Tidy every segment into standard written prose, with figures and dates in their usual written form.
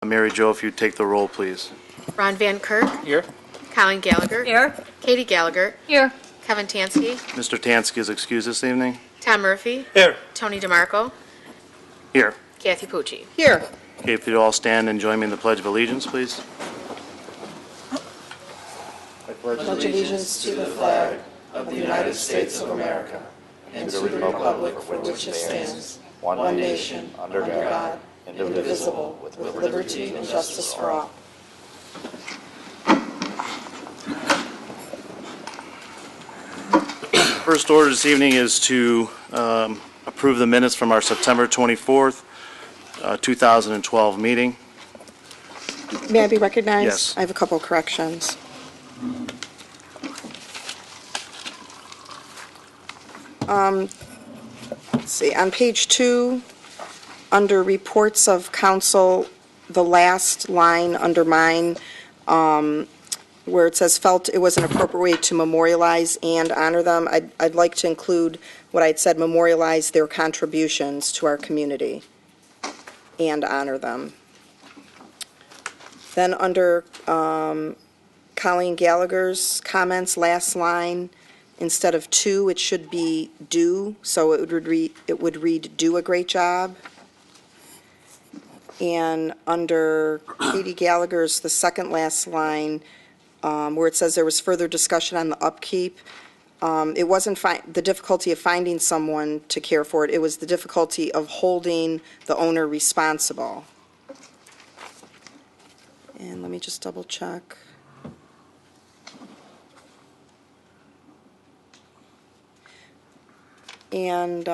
Mary Jo, if you'd take the roll, please. Ron Van Kirk, Here. Colleen Gallagher, Here. Katie Gallagher, Here. Kevin Tansky, Mr. Tansky is excused this evening. Tom Murphy, Here. Tony DeMarco, Here. Kathy Pucci. Here. Okay, if you'd all stand and join me in the Pledge of Allegiance, please. pledge allegiance to the flag of the United States of America and to the republic for which it stands, one nation, under God, indivisible, with liberty and justice for all. First order this evening is to approve the minutes from our September 24th, 2012 meeting. May I be recognized? Yes. I have a couple of corrections. Let's see, on page 2, under reports of council, the last line under mine, where it says felt it was an appropriate way to memorialize and honor them, I'd like to include what I'd said, memorialize their contributions to our community and honor them. Then under Colleen Gallagher's comments, last line, instead of to, it should be do, so it would read do a great job. And under Katie Gallagher's, the second last line, where it says there was further discussion on the upkeep, it wasn't the difficulty of finding someone to care for it, it was the difficulty of holding the owner responsible. And let me just double check. And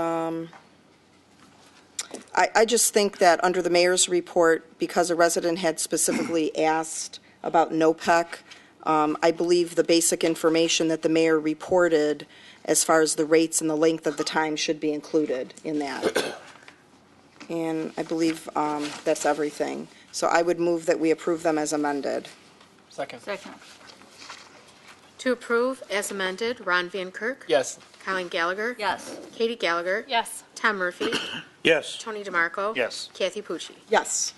I just think that under the mayor's report, because a resident had specifically asked about NOPEC, I believe the basic information that the mayor reported as far as the rates and the length of the time should be included in that. And I believe that's everything. So I would move that we approve them as amended. Second. Second. To approve as amended, Ron Van Kirk, Yes. Colleen Gallagher, Yes. Katie Gallagher, Yes. Tom Murphy, Yes. Tony DeMarco. Yes. Kathy Pucci. Yes.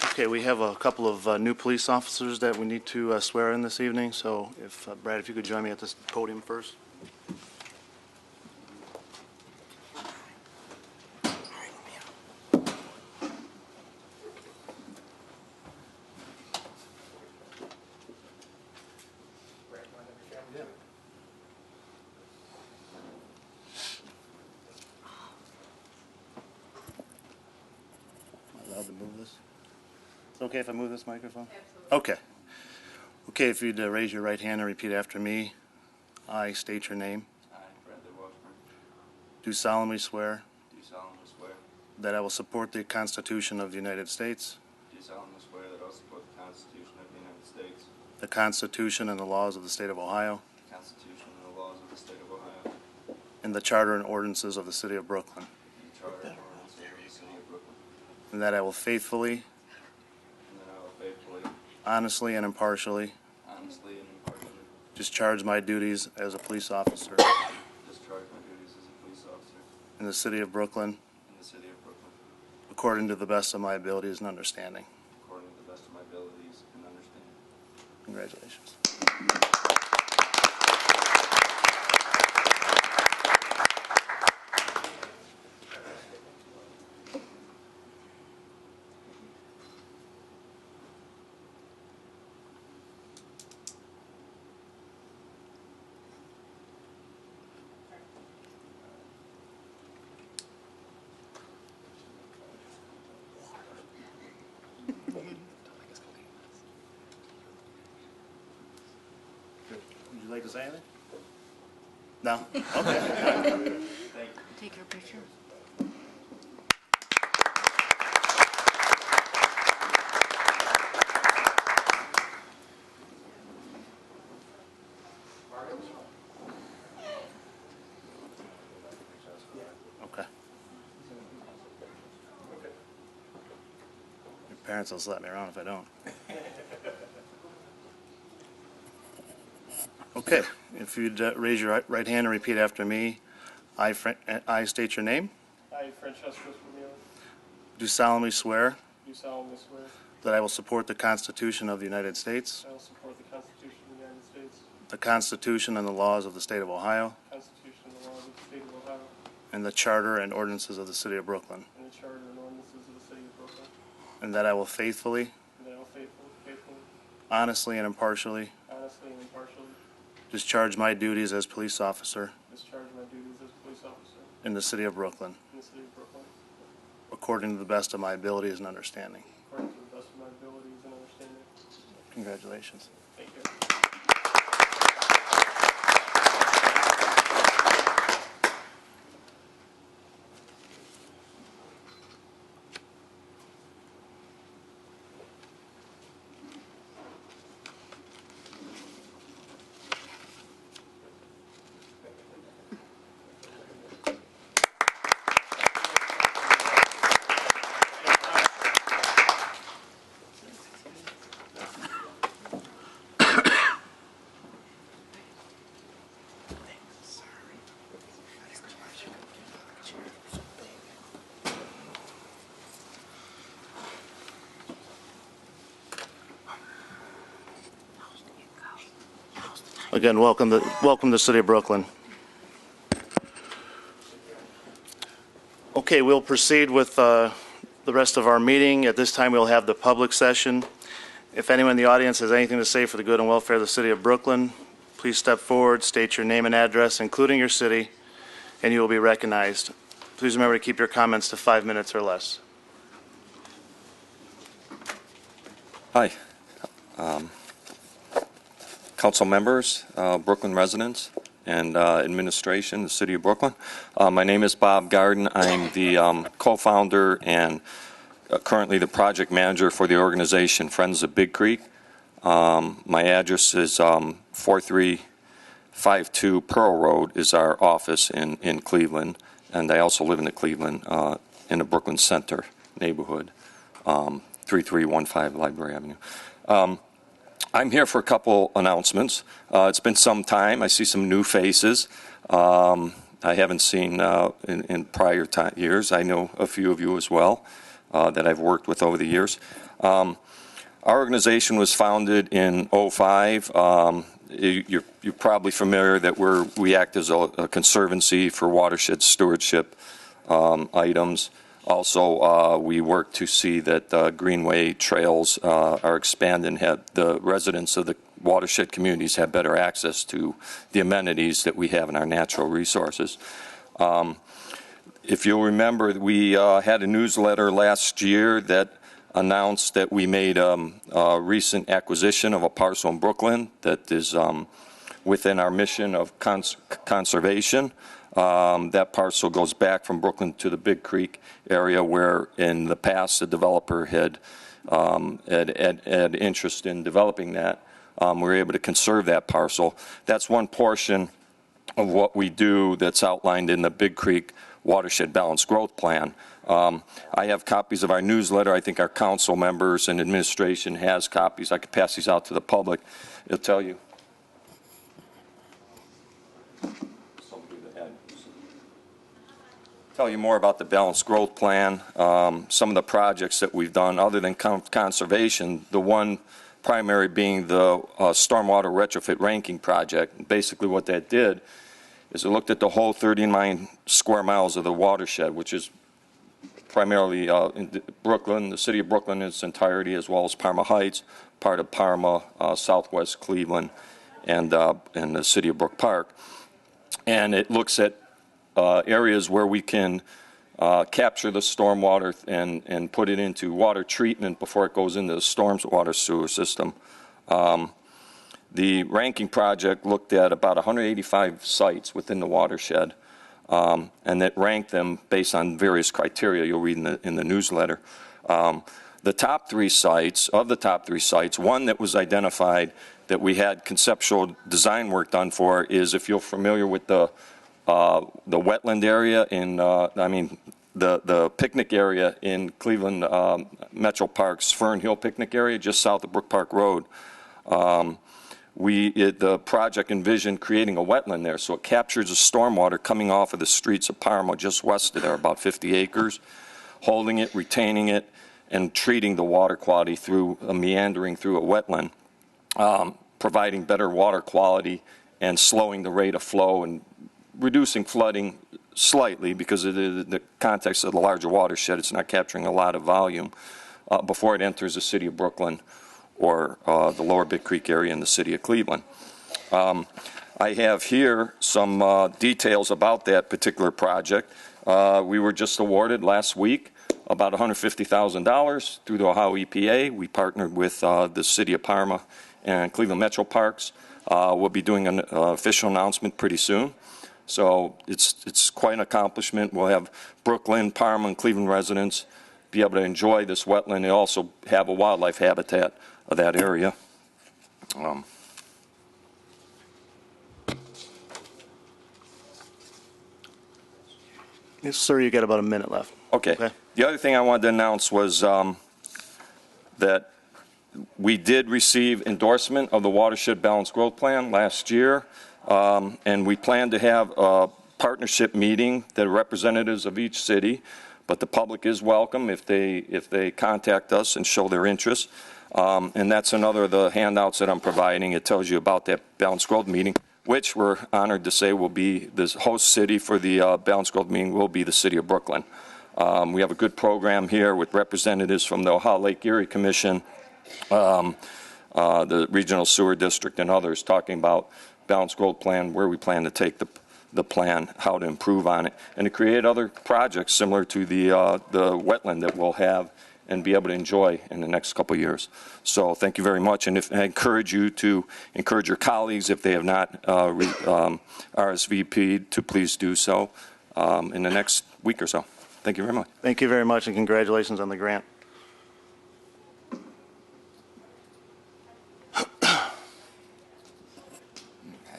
Okay, we have a couple of new police officers that we need to swear in this evening, so if, Brad, if you could join me at this podium first. Am I allowed to move this? Is it okay if I move this microphone? Absolutely. Okay. Okay, if you'd raise your right hand and repeat after me. I state your name. I, Bradley Washburn, Do solemnly swear do solemnly swear, that I will support the Constitution of the United States, do solemnly swear that I will support the Constitution of the United States, the Constitution and the laws of the State of Ohio, the Constitution and the laws of the State of Ohio, and the Charter and ordinances of the City of Brooklyn, and the Charter and ordinances of the City of Brooklyn, and that I will faithfully, and that I will faithfully, honestly, and impartially honestly, and impartially discharge my duties as a police officer discharge my duties as a police officer in the City of Brooklyn in the City of Brooklyn, according to the best of my abilities and understanding. according to the best of my abilities and understanding. Congratulations. Would you like to say anything? No? Okay. Take your picture. Okay. Your parents will slap me around if I don't. Okay, if you'd raise your right hand and repeat after me. I state your name. I, Francesco Spumillo, do solemnly swear do solemnly swear that I will support the Constitution of the United States, I will support the Constitution of the United States, the Constitution and the laws of the State of Ohio, the Constitution and the laws of the State of Ohio, and the Charter and ordinances of the City of Brooklyn, and the Charter and ordinances of the City of Brooklyn, and that I will faithfully, and that I will faithfully, honestly, and impartially honestly, and impartially discharge my duties as police officer discharge my duties as police officer in the City of Brooklyn, in the City of Brooklyn, according to the best of my abilities and understanding. according to the best of my abilities and understanding. Congratulations. Thank you. Again, welcome to the City of Brooklyn. Okay, we'll proceed with the rest of our meeting. At this time, we'll have the public session. If anyone in the audience has anything to say for the good and welfare of the City of Brooklyn, please step forward, state your name and address, including your city, and you will be recognized. Please remember to keep your comments to 5 minutes or less. Hi. Council members, Brooklyn residents, and administration, the City of Brooklyn. My name is Bob Garden. I'm the co-founder and currently the project manager for the organization Friends of Big Creek. My address is 4352 Pearl Road is our office in Cleveland, and I also live in the Cleveland in the Brooklyn Center neighborhood, 3315 Library Avenue. I'm here for a couple announcements. It's been some time. I see some new faces I haven't seen in prior years. I know a few of you as well that I've worked with over the years. Our organization was founded in '05. You're probably familiar that we act as a conservancy for watershed stewardship items. Also, we work to see that greenway trails are expanded and have the residents of the watershed communities have better access to the amenities that we have in our natural resources. If you'll remember, we had a newsletter last year that announced that we made a recent acquisition of a parcel in Brooklyn that is within our mission of conservation. That parcel goes back from Brooklyn to the Big Creek area where in the past the developer had interest in developing that. We were able to conserve that parcel. That's one portion of what we do that's outlined in the Big Creek Watershed Balanced Growth Plan. I have copies of our newsletter. I think our council members and administration has copies. I could pass these out to the public. It'll tell you. Tell you more about the Balanced Growth Plan, some of the projects that we've done other than conservation, the one primary being the stormwater retrofit ranking project. Basically what that did is it looked at the whole 39 square miles of the watershed, which is primarily in Brooklyn, the City of Brooklyn in its entirety, as well as Parma Heights, part of Parma, Southwest Cleveland, and the City of Brook Park. And it looks at areas where we can capture the stormwater and put it into water treatment before it goes into the stormwater sewer system. The ranking project looked at about 185 sites within the watershed, and it ranked them based on various criteria you'll read in the newsletter. The top three sites, one that was identified that we had conceptual design work done for is, if you're familiar with the wetland area the picnic area in Cleveland Metro Park's Fern Hill picnic area just south of Brook Park Road. The project envisioned creating a wetland there, so it captures the stormwater coming off of the streets of Parma just west of there, about 50 acres. holding it, retaining it, and treating the water quality through meandering through a wetland, providing better water quality and slowing the rate of flow and reducing flooding slightly because of the context of the larger watershed. It's not capturing a lot of volume before it enters the city of Brooklyn or the lower Big Creek area in the city of Cleveland. I have here some details about that particular project. We were just awarded last week about $150,000 through the Ohio EPA. We partnered with the city of Parma and Cleveland Metro Parks. We'll be doing an official announcement pretty soon. So it's quite an accomplishment. We'll have Brooklyn, Parma, and Cleveland residents be able to enjoy this wetland. They also have a wildlife habitat of that area. Yes, sir, you got about a minute left. Okay. Okay. The other thing I wanted to announce was that we did receive endorsement of the Watershed Balanced Growth Plan last year, and we plan to have a partnership meeting that are representatives of each city, but the public is welcome if they contact us and show their interest. And that's another of the handouts that I'm providing. It tells you about that Balanced Growth meeting, which we're honored to say will be the host city for the Balanced Growth meeting will be the city of Brooklyn. We have a good program here with representatives from the Ohio Lake Erie Commission, the Regional Sewer District, and others talking about Balanced Growth Plan, where we plan to take the plan, how to improve on it, and to create other projects similar to the wetland that we'll have and be able to enjoy in the next couple of years. So thank you very much, and I encourage you to encourage your colleagues if they have not RSVP'd to please do so in the next week or so. Thank you very much. Thank you very much, and congratulations on the grant.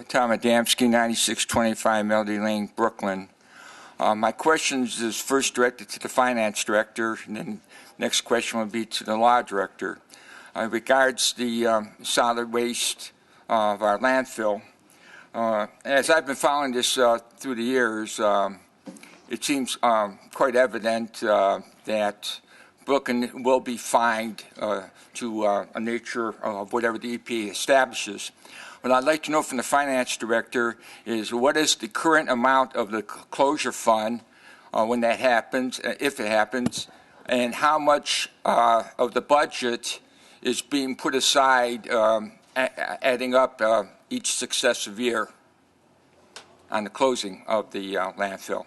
Tom Adamski, 9625 Melody Lane, Brooklyn. My questions is first directed to the finance director, and then next question would be to the law director. Regards the solid waste of our landfill. As I've been following this through the years, it seems quite evident that Brooklyn will be fined to a nature of whatever the EPA establishes. What I'd like to know from the finance director is what is the current amount of the closure fund when that happens, if it happens, and how much of the budget is being put aside, adding up each successive year on the closing of the landfill.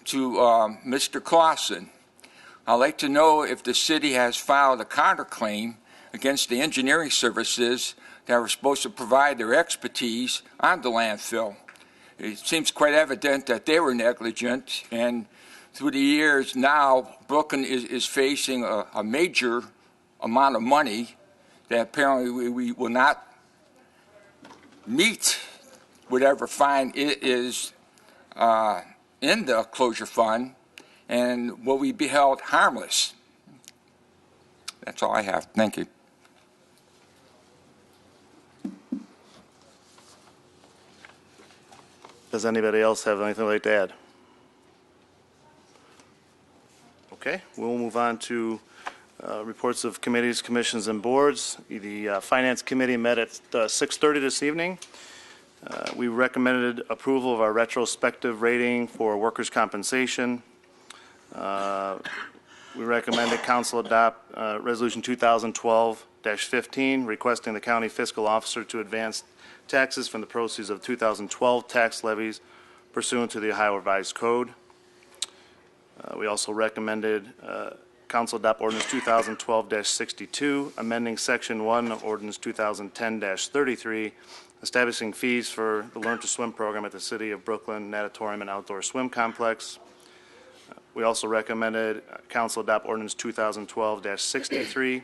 To Mr. Clausen, I'd like to know if the city has filed a counterclaim against the engineering services that were supposed to provide their expertise on the landfill. It seems quite evident that they were negligent, and through the years now, Brooklyn is facing a major amount of money that apparently we will not meet whatever fine it is in the closure fund, and will we be held harmless? That's all I have. Thank you. Does anybody else have anything they'd like to add? Okay, we'll move on to reports of committees, commissions, and boards. The Finance Committee met at 6:30 this evening. We recommended approval of our retrospective rating for workers' compensation. We recommended council adopt Resolution 2012-15, requesting the county fiscal officer to advance taxes from the proceeds of 2012 tax levies pursuant to the Ohio Revised Code. We also recommended council adopt ordinance 2012-62, amending section 1 of ordinance 2010-33, establishing fees for the Learn to Swim program at the City of Brooklyn Natatorium and Outdoor Swim Complex. We also recommended council adopt ordinance 2012-63,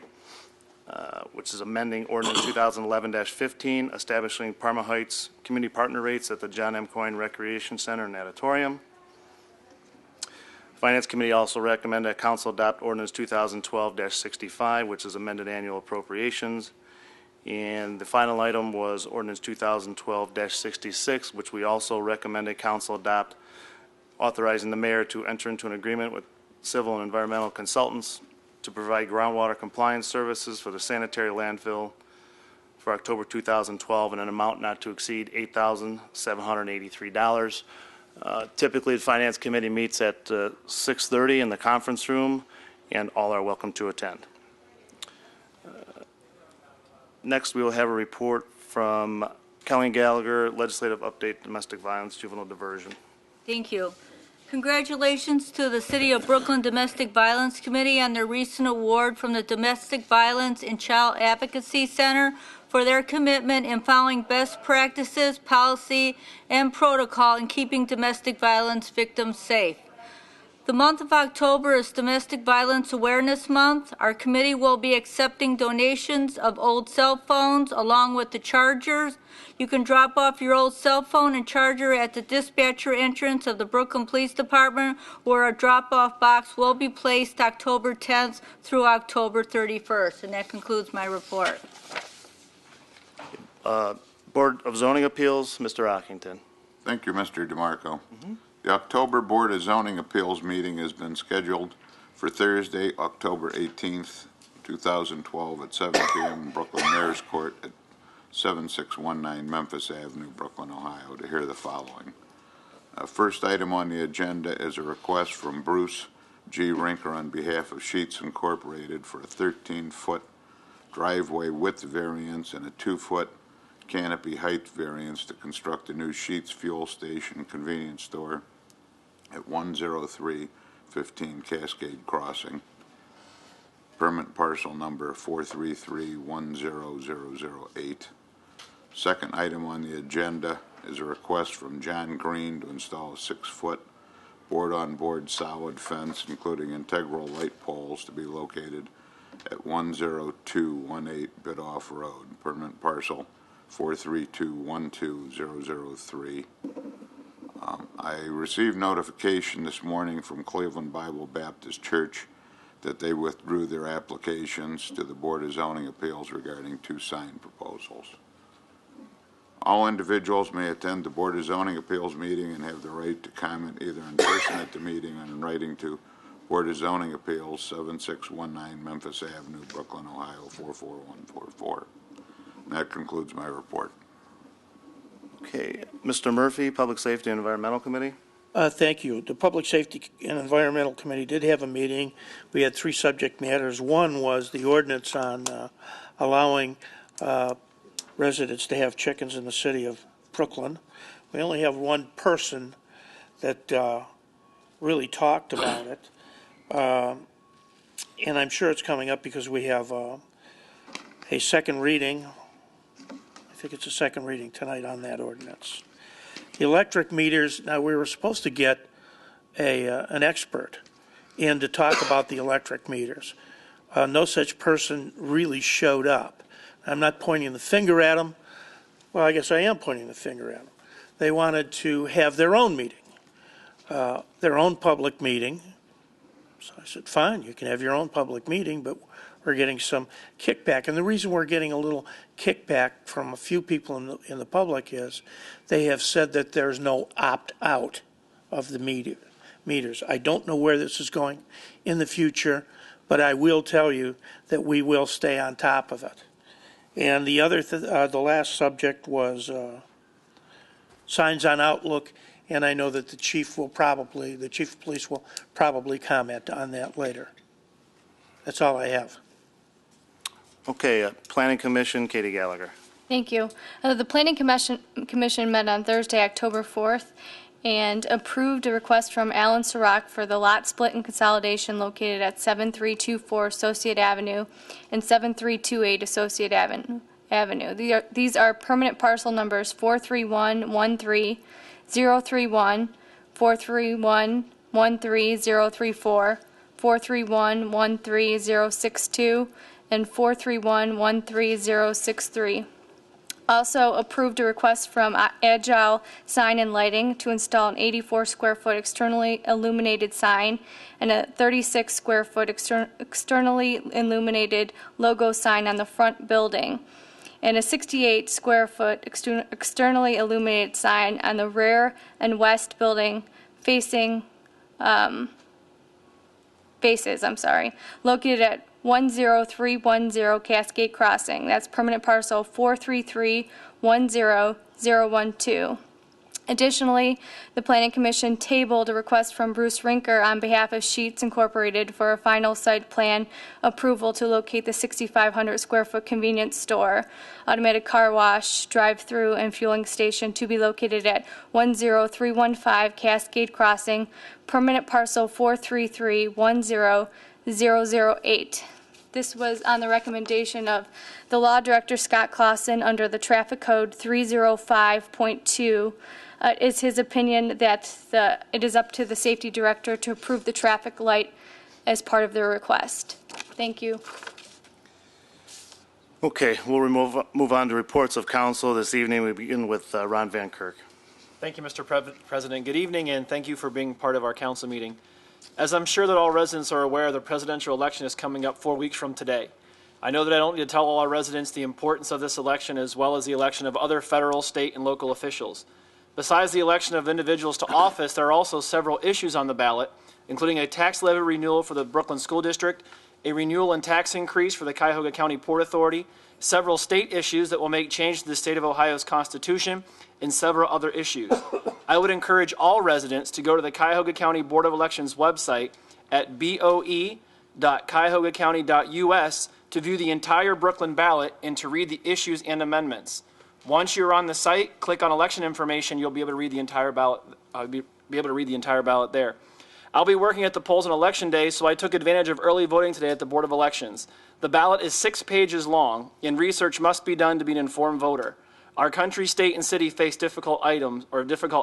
which is amending ordinance 2011-15, establishing Parma Heights community partner rates at the John M. Coyne Recreation Center and Natatorium. Finance Committee also recommended that council adopt ordinance 2012-65, which is amended annual appropriations. And the final item was ordinance 2012-66, which we also recommended council adopt, authorizing the mayor to enter into an agreement with civil and environmental consultants to provide groundwater compliance services for the sanitary landfill for October 2012 in an amount not to exceed $8,783. Typically, the Finance Committee meets at 6:30 in the conference room, and all are welcome to attend. Next, we will have a report from Kelly Gallagher, Legislative Update, Domestic Violence, Juvenile Diversion. Thank you. Congratulations to the City of Brooklyn Domestic Violence Committee on their recent award from the Domestic Violence and Child Advocacy Center for their commitment in following best practices, policy, and protocol in keeping domestic violence victims safe. The month of October is Domestic Violence Awareness Month. Our committee will be accepting donations of old cell phones along with the chargers. You can drop off your old cell phone and charger at the dispatcher entrance of the Brooklyn Police Department, where a drop-off box will be placed October 10th through October 31st. And that concludes my report. Board of Zoning Appeals, Mr. Ockington. Thank you, Mr. DeMarco. The October Board of Zoning Appeals meeting has been scheduled for Thursday, October 18th, 2012 at 7 p.m. in Brooklyn Mayor's Court at 7619 Memphis Avenue, Brooklyn, Ohio, to hear the following. First item on the agenda is a request from Bruce G. Rinker on behalf of Sheets Incorporated for a 13-foot driveway width variance and a 2-foot canopy height variance to construct a new Sheets fuel station convenience store at 10315 Cascade Crossing. Permit parcel number 433-10008. Second item on the agenda is a request from John Green to install a 6-foot board-on-board solid fence, including integral light poles, to be located at 10218 Bidoff Road. Permit parcel 432-12003. I received notification this morning from Cleveland Bible Baptist Church that they withdrew their applications to the Board of Zoning Appeals regarding 2 sign proposals. All individuals may attend the Board of Zoning Appeals meeting and have the right to comment either in person at the meeting or in writing to Board of Zoning Appeals, 7619 Memphis Avenue, Brooklyn, Ohio, 44144. And that concludes my report. Okay, Mr. Murphy, Public Safety and Environmental Committee. Thank you. The Public Safety and Environmental Committee did have a meeting. We had 3 subject matters. One was the ordinance on allowing residents to have chickens in the city of Brooklyn. We only have one person that really talked about it. And I'm sure it's coming up because we have a second reading. I think it's a second reading tonight on that ordinance. The electric meters, now we were supposed to get an expert in to talk about the electric meters. No such person really showed up. I'm not pointing the finger at them. Well, I guess I am pointing the finger at them. They wanted to have their own meeting, their own public meeting. So I said, fine, you can have your own public meeting, but we're getting some kickback. And the reason we're getting a little kickback from a few people in the public is they have said that there's no opt-out of the meters. I don't know where this is going in the future, but I will tell you that we will stay on top of it. And the other, the last subject was signs on Outlook, and I know that the chief of police will probably comment on that later. That's all I have. Okay, Planning Commission, Katie Gallagher. Thank you. The Planning Commission met on Thursday, October 4th, and approved a request from Alan Sirach for the lot split and consolidation located at 7324 Associate Avenue and 7328 Associate Avenue. These are permanent parcel numbers 43113, 031, 43113, 43113, and 43113, Also approved a request from Agile Sign and Lighting to install an 84-square-foot externally illuminated sign and a 36-square-foot externally illuminated logo sign on the front building, and a 68-square-foot externally illuminated sign on the rear and west building facing faces, located at 10310 Cascade Crossing. That's permanent parcel 433-10012. Additionally, the Planning Commission tabled a request from Bruce Rinker on behalf of Sheets Incorporated for a final site plan approval to locate the 6,500 square foot convenience store, automated car wash, drive-through, and fueling station to be located at 10315 Cascade Crossing, permanent parcel 433-10008. This was on the recommendation of the Law Director Scott Clausen under the Traffic Code 305.2. It's his opinion that it is up to the Safety Director to approve the traffic light as part of their request. Thank you. Okay, we'll move on to reports of council. This evening, we begin with Ron Van Kirk. Thank you, Mr. President. Good evening, and thank you for being part of our council meeting. As I'm sure that all residents are aware, the presidential election is coming up 4 weeks from today. I know that I don't need to tell all our residents the importance of this election as well as the election of other federal, state, and local officials. Besides the election of individuals to office, there are also several issues on the ballot, including a tax levy renewal for the Brooklyn School District, a renewal and tax increase for the Cuyahoga County Port Authority, several state issues that will make change to the state of Ohio's Constitution, and several other issues. I would encourage all residents to go to the Cuyahoga County Board of Elections website at boe.cuyahogacounty.us to view the entire Brooklyn ballot and to read the issues and amendments. Once you're on the site, click on election information. You'll be able to read the entire ballot. Be able to read the entire ballot there. I'll be working at the polls on election day, so I took advantage of early voting today at the Board of Elections. The ballot is 6 pages long, and research must be done to be an informed voter. Our country, state, and city face difficult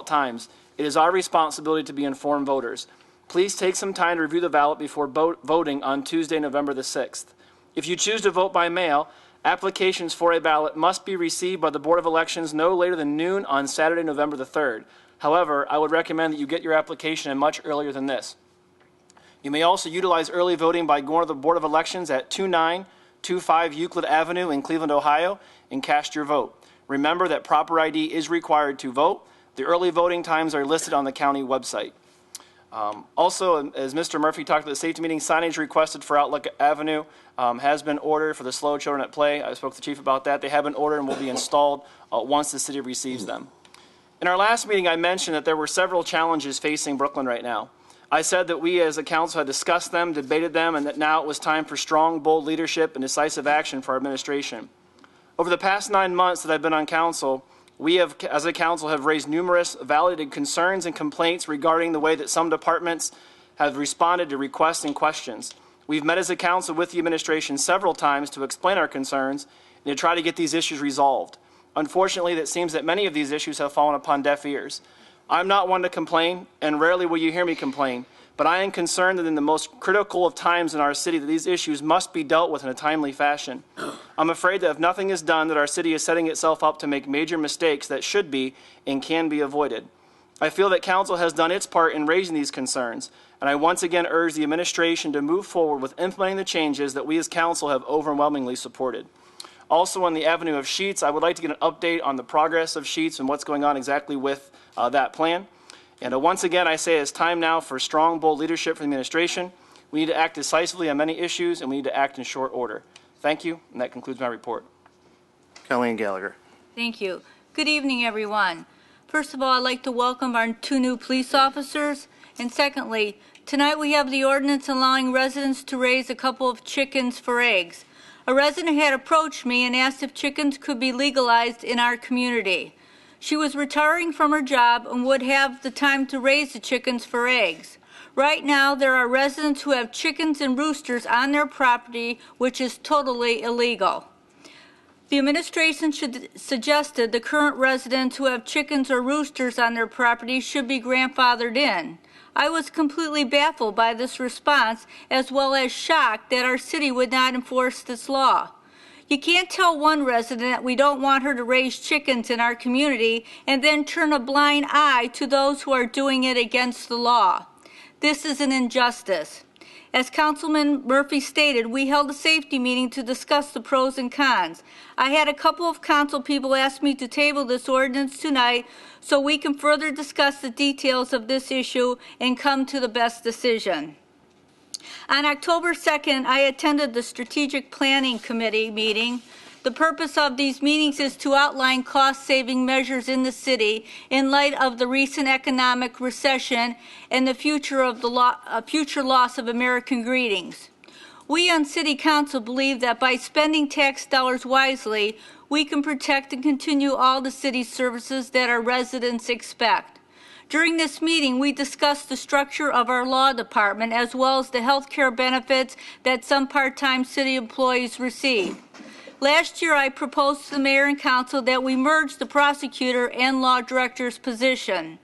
times. It is our responsibility to be informed voters. Please take some time to review the ballot before voting on Tuesday, November the 6th. If you choose to vote by mail, applications for a ballot must be received by the Board of Elections no later than noon on Saturday, November the 3rd. However, I would recommend that you get your application in much earlier than this. You may also utilize early voting by going to the Board of Elections at 2925 Euclid Avenue in Cleveland, Ohio, and cast your vote. Remember that proper ID is required to vote. The early voting times are listed on the county website. Also, as Mr. Murphy talked about the safety meeting, signage requested for Outlook Avenue has been ordered for the slow children at play. I spoke to the chief about that. They have been ordered and will be installed once the city receives them. In our last meeting, I mentioned that there were several challenges facing Brooklyn right now. I said that we as a council had discussed them, debated them, and that now it was time for strong, bold leadership and decisive action for our administration. Over the past 9 months that I've been on council, we have, as a council, have raised numerous validated concerns and complaints regarding the way that some departments have responded to requests and questions. We've met as a council with the administration several times to explain our concerns and to try to get these issues resolved. Unfortunately, it seems that many of these issues have fallen upon deaf ears. I'm not one to complain, and rarely will you hear me complain, but I am concerned that in the most critical of times in our city that these issues must be dealt with in a timely fashion. I'm afraid that if nothing is done, that our city is setting itself up to make major mistakes that should be and can be avoided. I feel that council has done its part in raising these concerns, and I once again urge the administration to move forward with implementing the changes that we as council have overwhelmingly supported. Also, on the avenue of Sheets, I would like to get an update on the progress of Sheets and what's going on exactly with that plan. And once again, I say it's time now for strong, bold leadership from the administration. We need to act decisively on many issues, and we need to act in short order. Thank you, and that concludes my report. Colleen Gallagher. Thank you. Good evening, everyone. First of all, I'd like to welcome our 2 new police officers. And secondly, tonight we have the ordinance allowing residents to raise a couple of chickens for eggs. A resident had approached me and asked if chickens could be legalized in our community. She was retiring from her job and would have the time to raise the chickens for eggs. Right now, there are residents who have chickens and roosters on their property, which is totally illegal. The administration suggested the current residents who have chickens or roosters on their property should be grandfathered in. I was completely baffled by this response, as well as shocked that our city would not enforce this law. You can't tell one resident that we don't want her to raise chickens in our community and then turn a blind eye to those who are doing it against the law. This is an injustice. As Councilman Murphy stated, we held a safety meeting to discuss the pros and cons. I had a couple of council people ask me to table this ordinance tonight so we can further discuss the details of this issue and come to the best decision. On October 2nd, I attended the Strategic Planning Committee meeting. The purpose of these meetings is to outline cost-saving measures in the city in light of the recent economic recession and the future loss of American greetings. We on City Council believe that by spending tax dollars wisely, we can protect and continue all the city services that our residents expect. During this meeting, we discussed the structure of our law department as well as the health care benefits that some part-time city employees receive. Last year, I proposed to the mayor and council that we merge the prosecutor and law director's position.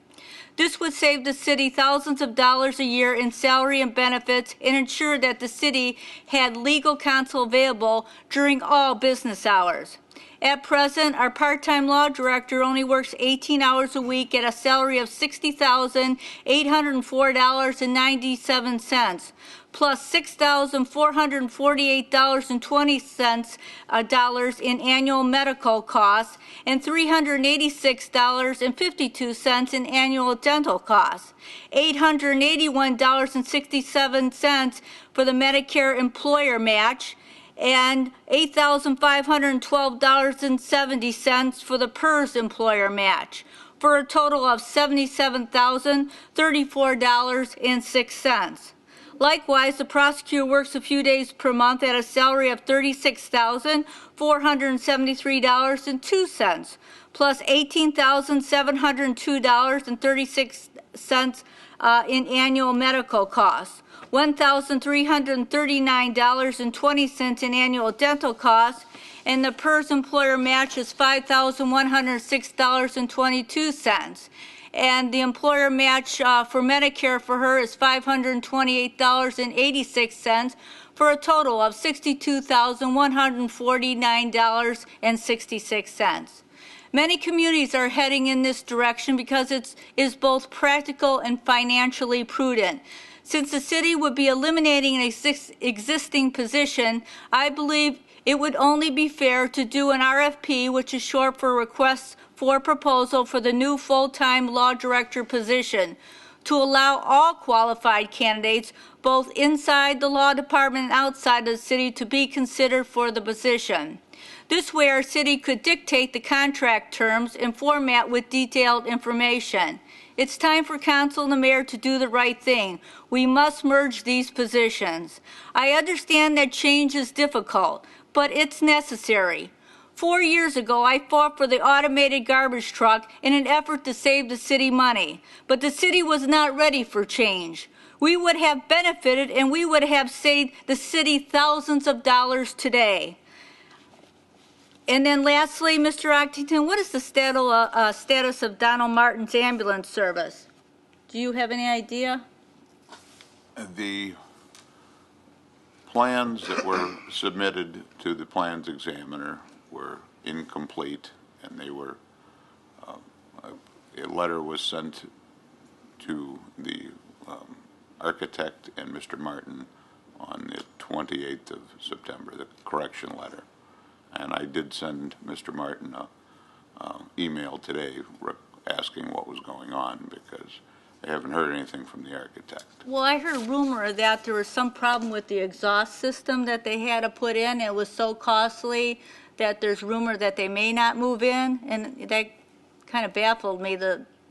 This would save the city thousands of dollars a year in salary and benefits and ensure that the city had legal counsel available during all business hours. At present, our part-time law director only works 18 hours a week at a salary of $60,804.97, plus $6,448.20 in annual medical costs and $386.52 in annual dental costs, $881.67 for the Medicare employer match, and $8,512.70 for the PERS employer match, for a total of $77,034.06. Likewise, the prosecutor works a few days per month at a salary of $36,473.02, plus $18,702.36 in annual medical costs, $1,339.20 in annual dental costs, and the PERS employer match is $5,106.22. And the employer match for Medicare for her is $528.86 for a total of $62,149.66. Many communities are heading in this direction because it is both practical and financially prudent. Since the city would be eliminating an existing position, I believe it would only be fair to do an RFP, which is short for Requests for Proposal, for the new full-time law director position, to allow all qualified candidates, both inside the law department and outside the city, to be considered for the position. This way, our city could dictate the contract terms and format with detailed information. It's time for council and the mayor to do the right thing. We must merge these positions. I understand that change is difficult, but it's necessary. 4 years ago, I fought for the automated garbage truck in an effort to save the city money, but the city was not ready for change. We would have benefited and we would have saved the city thousands of dollars today. And then lastly, Mr. Octington, what is the status of Donald Martin's ambulance service? Do you have any idea? The plans that were submitted to the plans examiner were incomplete, and they were, a letter was sent to the architect and Mr. Martin on the 28th of September, the correction letter. And I did send Mr. Martin an email today asking what was going on, because I haven't heard anything from the architect. Well, I heard a rumor that there was some problem with the exhaust system that they had to put in. It was so costly that there's rumor that they may not move in, and that kind of baffled me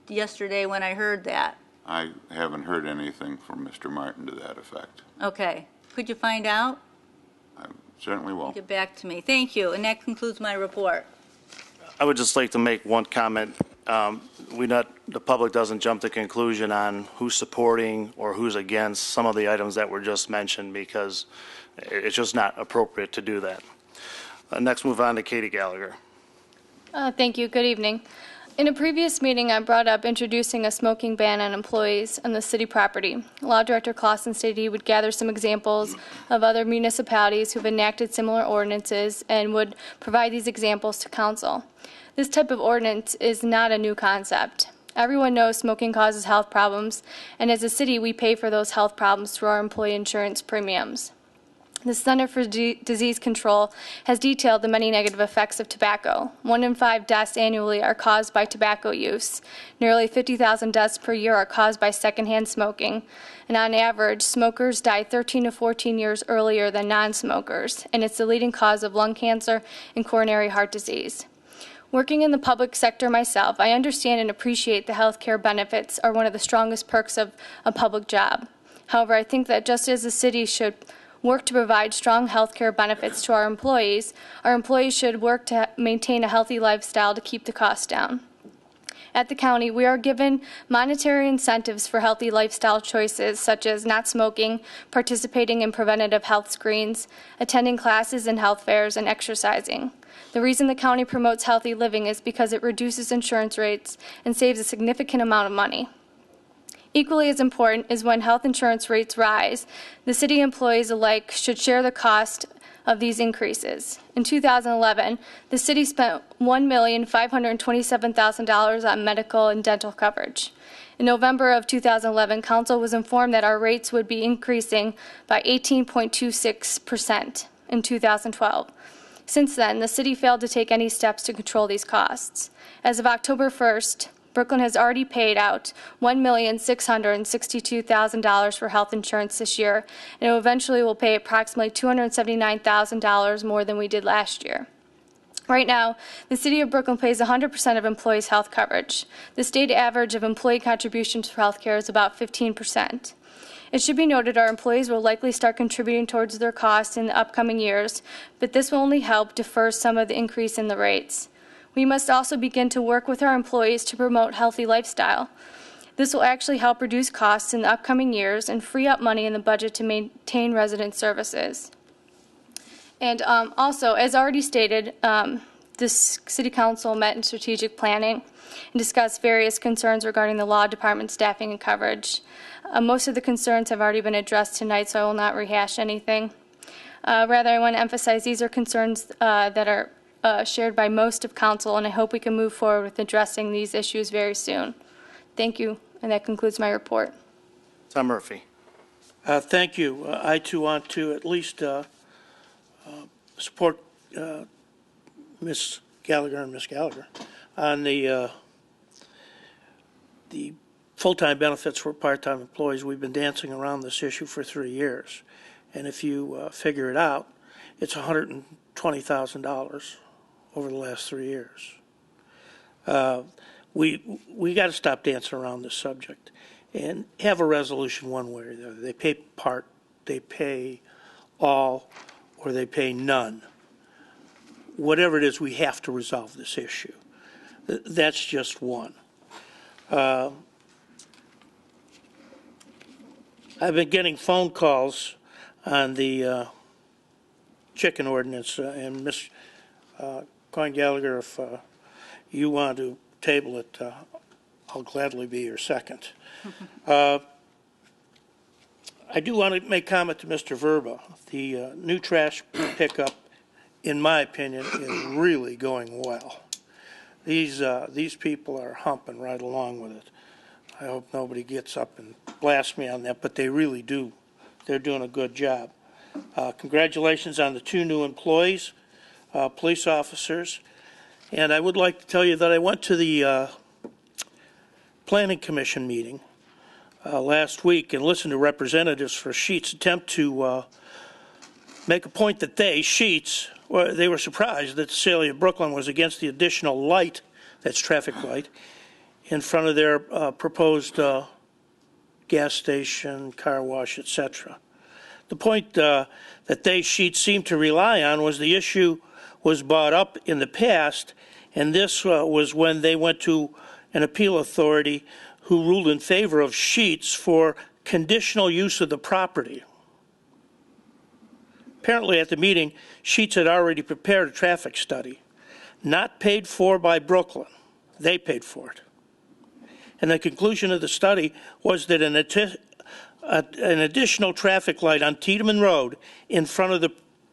yesterday when I heard that. I haven't heard anything from Mr. Martin to that effect. Okay. Could you find out? I certainly will. Get back to me. Thank you. And that concludes my report. I would just like to make one comment. The public doesn't jump to conclusion on who's supporting or who's against some of the items that were just mentioned, because it's just not appropriate to do that. Next, move on to Katie Gallagher. Thank you. Good evening. In a previous meeting, I brought up introducing a smoking ban on employees on the city property. Law Director Clausen stated he would gather some examples of other municipalities who have enacted similar ordinances and would provide these examples to council. This type of ordinance is not a new concept. Everyone knows smoking causes health problems, and as a city, we pay for those health problems through our employee insurance premiums. The Center for Disease Control has detailed the many negative effects of tobacco. 1 in 5 deaths annually are caused by tobacco use. Nearly 50,000 deaths per year are caused by secondhand smoking. And on average, smokers die 13 to 14 years earlier than non-smokers, and it's the leading cause of lung cancer and coronary heart disease. Working in the public sector myself, I understand and appreciate the health care benefits are one of the strongest perks of a public job. However, I think that just as the city should work to provide strong health care benefits to our employees should work to maintain a healthy lifestyle to keep the costs down. At the county, we are given monetary incentives for healthy lifestyle choices, such as not smoking, participating in preventative health screens, attending classes and health fairs, and exercising. The reason the county promotes healthy living is because it reduces insurance rates and saves a significant amount of money. Equally as important is when health insurance rates rise, the city employees alike should share the cost of these increases. In 2011, the city spent $1,527,000 on medical and dental coverage. In November of 2011, Council was informed that our rates would be increasing by 18.26% in 2012. Since then, the city failed to take any steps to control these costs. As of October 1st, Brooklyn has already paid out $1,662,000 for health insurance this year, and it eventually will pay approximately $279,000 more than we did last year. Right now, the City of Brooklyn pays 100% of employees' health coverage. The state average of employee contributions for health care is about 15%. It should be noted our employees will likely start contributing towards their costs in the upcoming years, but this will only help defer some of the increase in the rates. We must also begin to work with our employees to promote healthy lifestyle. This will actually help reduce costs in the upcoming years and free up money in the budget to maintain resident services. And also, as already stated, this City Council met in strategic planning and discussed various concerns regarding the law department staffing and coverage. Most of the concerns have already been addressed tonight, so I will not rehash anything. Rather, I want to emphasize these are concerns that are shared by most of Council, and I hope we can move forward with addressing these issues very soon. Thank you, and that concludes my report. Tom Murphy. Thank you. I too want to at least support Ms. Gallagher and Ms. Gallagher on the full-time benefits for part-time employees. We've been dancing around this issue for 3 years, and if you figure it out, it's $120,000 over the last 3 years. We got to stop dancing around this subject and have a resolution one way or the other. They pay part, they pay all, or they pay none. Whatever it is, we have to resolve this issue. That's just one. I've been getting phone calls on the chicken ordinance, and Ms. Coyne Gallagher, if you want to table it, I'll gladly be your second. I do want to make comment to Mr. Verba. The new trash pickup, in my opinion, is really going well. These people are humping right along with it. I hope nobody gets up and blasts me on that, but they really do. They're doing a good job. Congratulations on the 2 new employees, police officers. And I would like to tell you that I went to the Planning Commission meeting last week and listened to representatives for Sheetz attempt to make a point that Sheetz, they were surprised that the City of Brooklyn was against the additional light, that's traffic light, in front of their proposed gas station, car wash, etc. The point that Sheetz seemed to rely on was the issue was brought up in the past, and this was when they went to an appeal authority who ruled in favor of Sheetz for conditional use of the property. Apparently at the meeting, Sheetz had already prepared a traffic study, not paid for by Brooklyn. They paid for it. And the conclusion of the study was that an additional traffic light on Tiedemann Road in front of the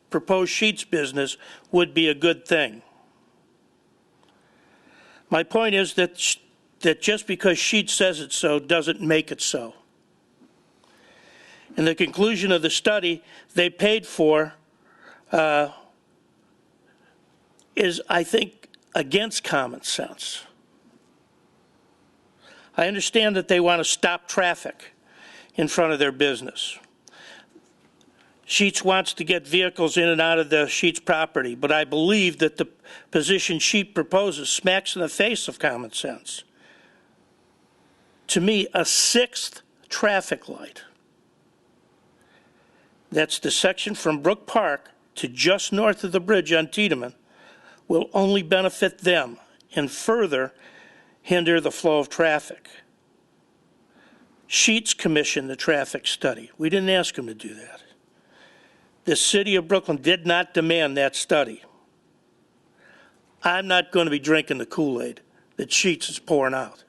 proposed Sheetz business would be a good thing. My point is that just because Sheetz says it so doesn't make it so. And the conclusion of the study they paid for is, I think, against common sense. I understand that they want to stop traffic in front of their business. Sheetz wants to get vehicles in and out of the Sheetz property, but I believe that the position Sheetz proposes smacks in the face of common sense. To me, a sixth traffic light, that's the section from Brook Park to just north of the bridge on Tiedemann, will only benefit them and further hinder the flow of traffic. Sheetz commissioned the traffic study. We didn't ask them to do that. The city of Brooklyn did not demand that study. I'm not going to be drinking the Kool-Aid that Sheetz is pouring out.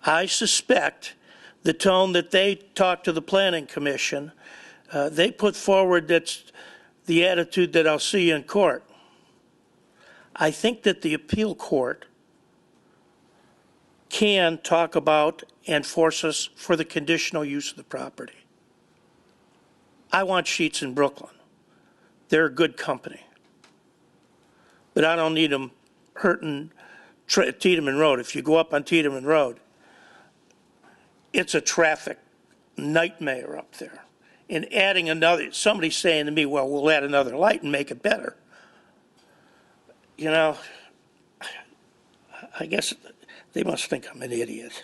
I suspect the tone that they talked to the Planning Commission, they put forward that's the attitude that I'll see you in court. I think that the appeal court can talk about and force us for the conditional use of the property. I want Sheetz in Brooklyn. They're a good company. But I don't need them hurting Tiedemann Road. If you go up on Tiedemann Road, it's a traffic nightmare up there. And adding another, somebody's saying to me, well, we'll add another light and make it better. You know, I guess they must think I'm an idiot.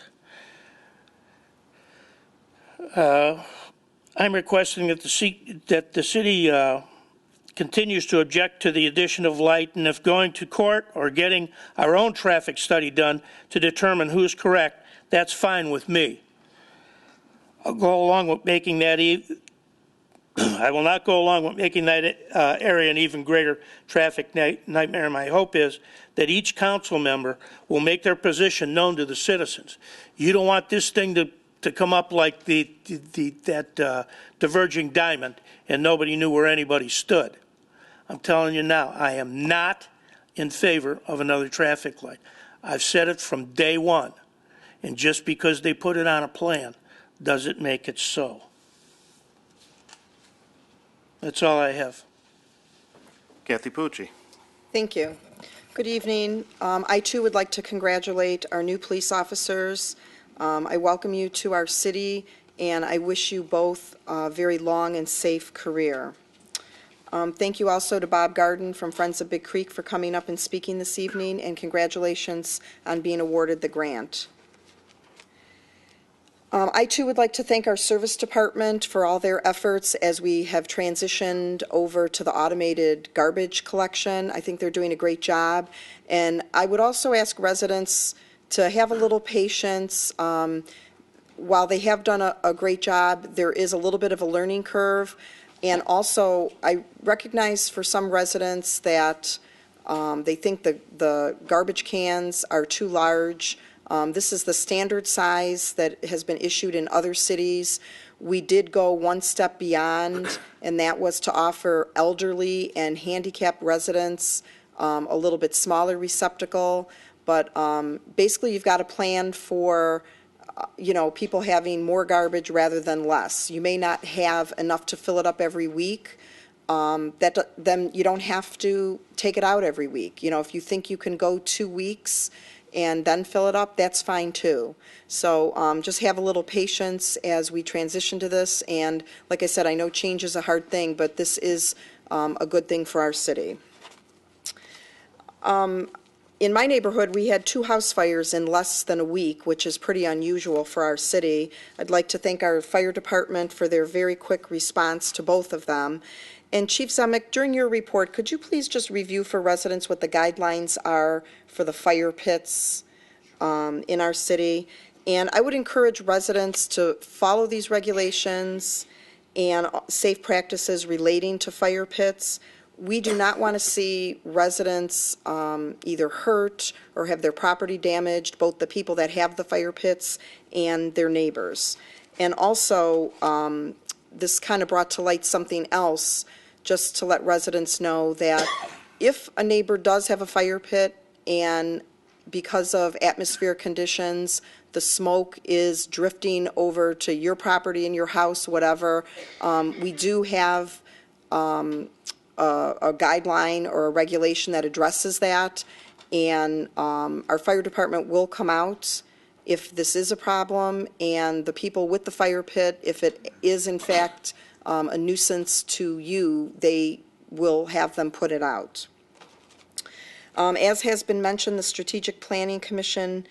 I'm requesting that the city continues to object to the addition of light, and if going to court or getting our own traffic study done to determine who's correct, that's fine with me. I'll go along with making that I will not go along with making that area an even greater traffic nightmare. My hope is that each council member will make their position known to the citizens. You don't want this thing to come up like that diverging diamond and nobody knew where anybody stood. I'm telling you now, I am not in favor of another traffic light. I've said it from day one, and just because they put it on a plan doesn't make it so. That's all I have. Kathy Pucci. Thank you. Good evening. I too would like to congratulate our new police officers. I welcome you to our city, and I wish you both a very long and safe career. Thank you also to Bob Garden from Friends of Big Creek for coming up and speaking this evening, and congratulations on being awarded the grant. I too would like to thank our service department for all their efforts as we have transitioned over to the automated garbage collection. I think they're doing a great job. And I would also ask residents to have a little patience. While they have done a great job, there is a little bit of a learning curve. And also, I recognize for some residents that they think the garbage cans are too large. This is the standard size that has been issued in other cities. We did go one step beyond, and that was to offer elderly and handicapped residents a little bit smaller receptacle. But basically, you've got a plan for people having more garbage rather than less. You may not have enough to fill it up every week. Then you don't have to take it out every week. If you think you can go 2 weeks and then fill it up, that's fine too. So just have a little patience as we transition to this. And like I said, I know change is a hard thing, but this is a good thing for our city. In my neighborhood, we had 2 house fires in less than a week, which is pretty unusual for our city. I'd like to thank our fire department for their very quick response to both of them. And Chief Zemek, during your report, could you please just review for residents what the guidelines are for the fire pits in our city? And I would encourage residents to follow these regulations and safe practices relating to fire pits. We do not want to see residents either hurt or have their property damaged, both the people that have the fire pits and their neighbors. And also, this kind of brought to light something else, just to let residents know that if a neighbor does have a fire pit and because of atmospheric conditions, the smoke is drifting over to your property and your house, whatever. We do have a guideline or a regulation that addresses that, and our fire department will come out if this is a problem, and the people with the fire pit, if it is in fact a nuisance to you, they will have them put it out. As has been mentioned, the Strategic Planning Committee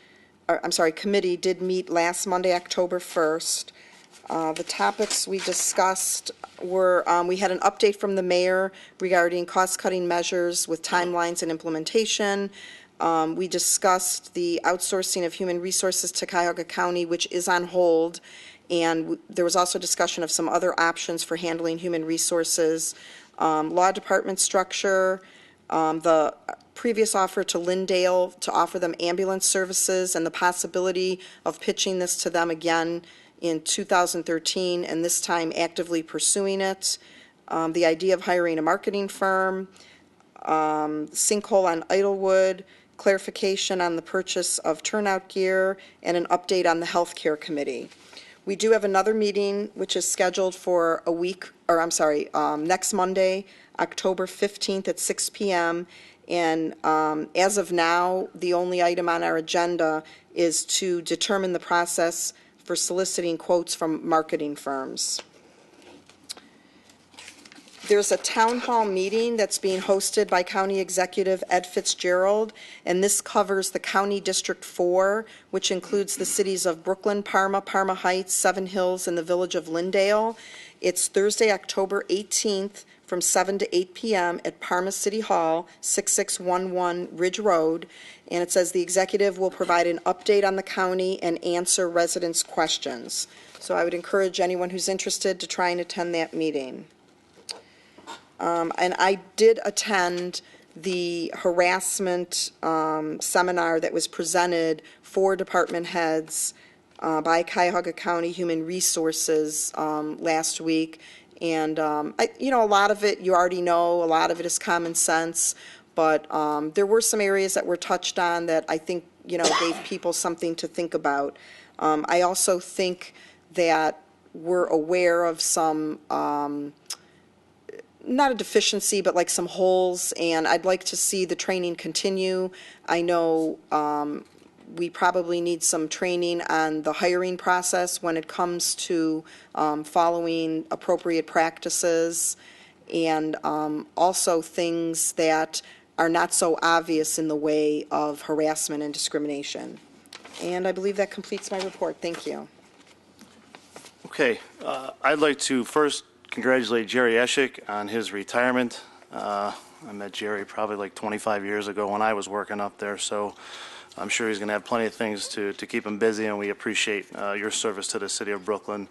did meet last Monday, October 1st. The topics we discussed were, we had an update from the mayor regarding cost-cutting measures with timelines and implementation. We discussed the outsourcing of human resources to Cuyahoga County, which is on hold, and there was also discussion of some other options for handling human resources. Law department structure, the previous offer to Lindale to offer them ambulance services, and the possibility of pitching this to them again in 2013, and this time actively pursuing it. The idea of hiring a marketing firm, sinkhole on Idlewood, clarification on the purchase of turnout gear, and an update on the healthcare committee. We do have another meeting which is scheduled for next Monday, October 15th at 6 p.m. And as of now, the only item on our agenda is to determine the process for soliciting quotes from marketing firms. There's a town hall meeting that's being hosted by County Executive Ed Fitzgerald, and this covers the County District 4, which includes the cities of Brooklyn, Parma, Parma Heights, Seven Hills, and the village of Lindale. It's Thursday, October 18th, from 7 to 8 p.m. at Parma City Hall, 6611 Ridge Road, and it says the executive will provide an update on the county and answer residents' questions. So I would encourage anyone who's interested to try and attend that meeting. And I did attend the harassment seminar that was presented for department heads by Cuyahoga County Human Resources last week. And, a lot of it you already know, a lot of it is common sense, but there were some areas that were touched on that I think, gave people something to think about. I also think that we're aware of some, not a deficiency, but like some holes, and I'd like to see the training continue. I know we probably need some training on the hiring process when it comes to following appropriate practices, and also things that are not so obvious in the way of harassment and discrimination. And I believe that completes my report. Thank you. Okay, I'd like to first congratulate Jerry Eschik on his retirement. I met Jerry probably like 25 years ago when I was working up there, so I'm sure he's going to have plenty of things to keep him busy, and we appreciate your service to the city of Brooklyn.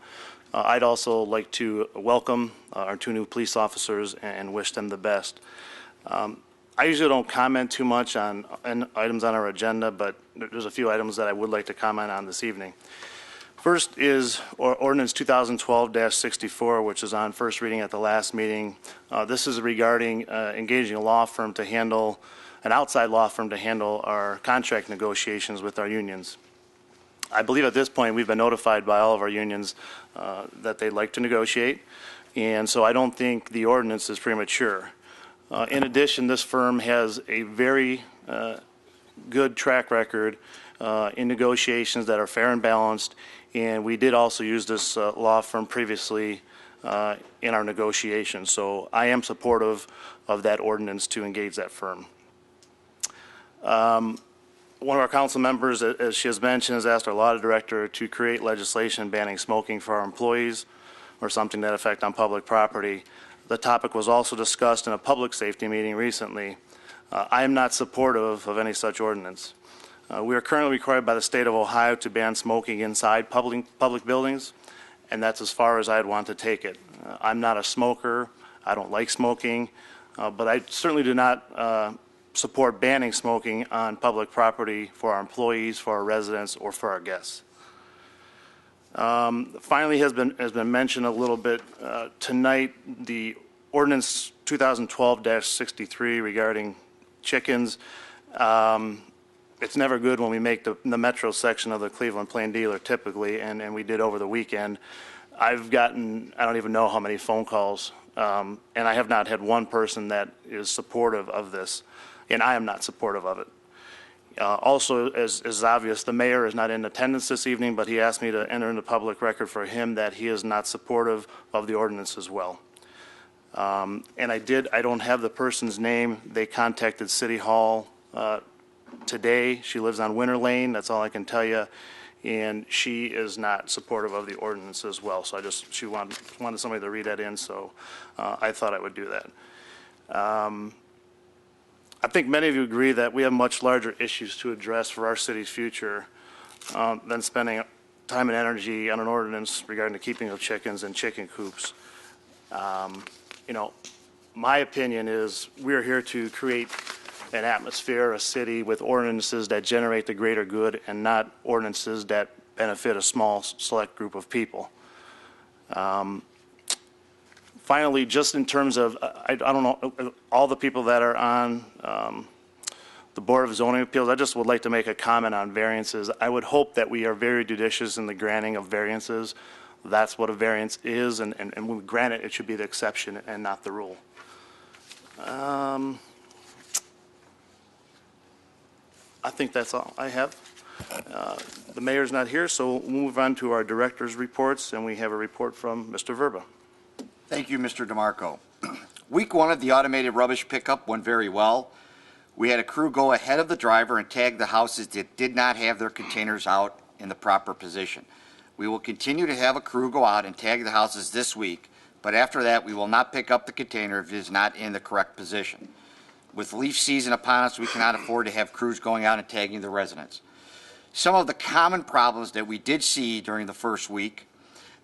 I'd also like to welcome our two new police officers and wish them the best. I usually don't comment too much on items on our agenda, but there's a few items that I would like to comment on this evening. First is Ordinance 2012-64, which is on first reading at the last meeting. This is regarding engaging a law firm to handle, an outside law firm to handle our contract negotiations with our unions. I believe at this point we've been notified by all of our unions that they'd like to negotiate, and so I don't think the ordinance is premature. In addition, this firm has a very good track record in negotiations that are fair and balanced, and we did also use this law firm previously in our negotiations. So I am supportive of that ordinance to engage that firm. One of our council members, as she has mentioned, has asked our law director to create legislation banning smoking for our employees or something to that effect on public property. The topic was also discussed in a public safety meeting recently. I am not supportive of any such ordinance. We are currently required by the state of Ohio to ban smoking inside public buildings, and that's as far as I'd want to take it. I'm not a smoker. I don't like smoking, but I certainly do not support banning smoking on public property for our employees, for our residents, or for our guests. Finally, has been mentioned a little bit tonight, the ordinance 2012-63 regarding chickens. it's never good when we make the metro section of the Cleveland Plain Dealer typically, and we did over the weekend. I've gotten, I don't even know how many phone calls, and I have not had one person that is supportive of this, and I am not supportive of it. Also, as is obvious, the mayor is not in attendance this evening, but he asked me to enter into public record for him that he is not supportive of the ordinance as well. And I don't have the person's name. They contacted City Hall today. She lives on Winter Lane, that's all I can tell you. And she is not supportive of the ordinance as well. So she wanted somebody to read that in, so I thought I would do that. I think many of you agree that we have much larger issues to address for our city's future than spending time and energy on an ordinance regarding the keeping of chickens in chicken coops. My opinion is we're here to create an atmosphere, a city with ordinances that generate the greater good and not ordinances that benefit a small select group of people. Finally, just in terms of, I don't know, all the people that are on the Board of Zoning Appeals, I just would like to make a comment on variances. I would hope that we are very judicious in the granting of variances. That's what a variance is, and when we grant it, it should be the exception and not the rule. I think that's all I have. The mayor's not here, so we'll move on to our director's reports, and we have a report from Mr. Verba. Thank you, Mr. DeMarco. Week one of the automated rubbish pickup went very well. We had a crew go ahead of the driver and tag the houses that did not have their containers out in the proper position. We will continue to have a crew go out and tag the houses this week, but after that, we will not pick up the container if it is not in the correct position. With leaf season upon us, we cannot afford to have crews going out and tagging the residents. Some of the common problems that we did see during the first week: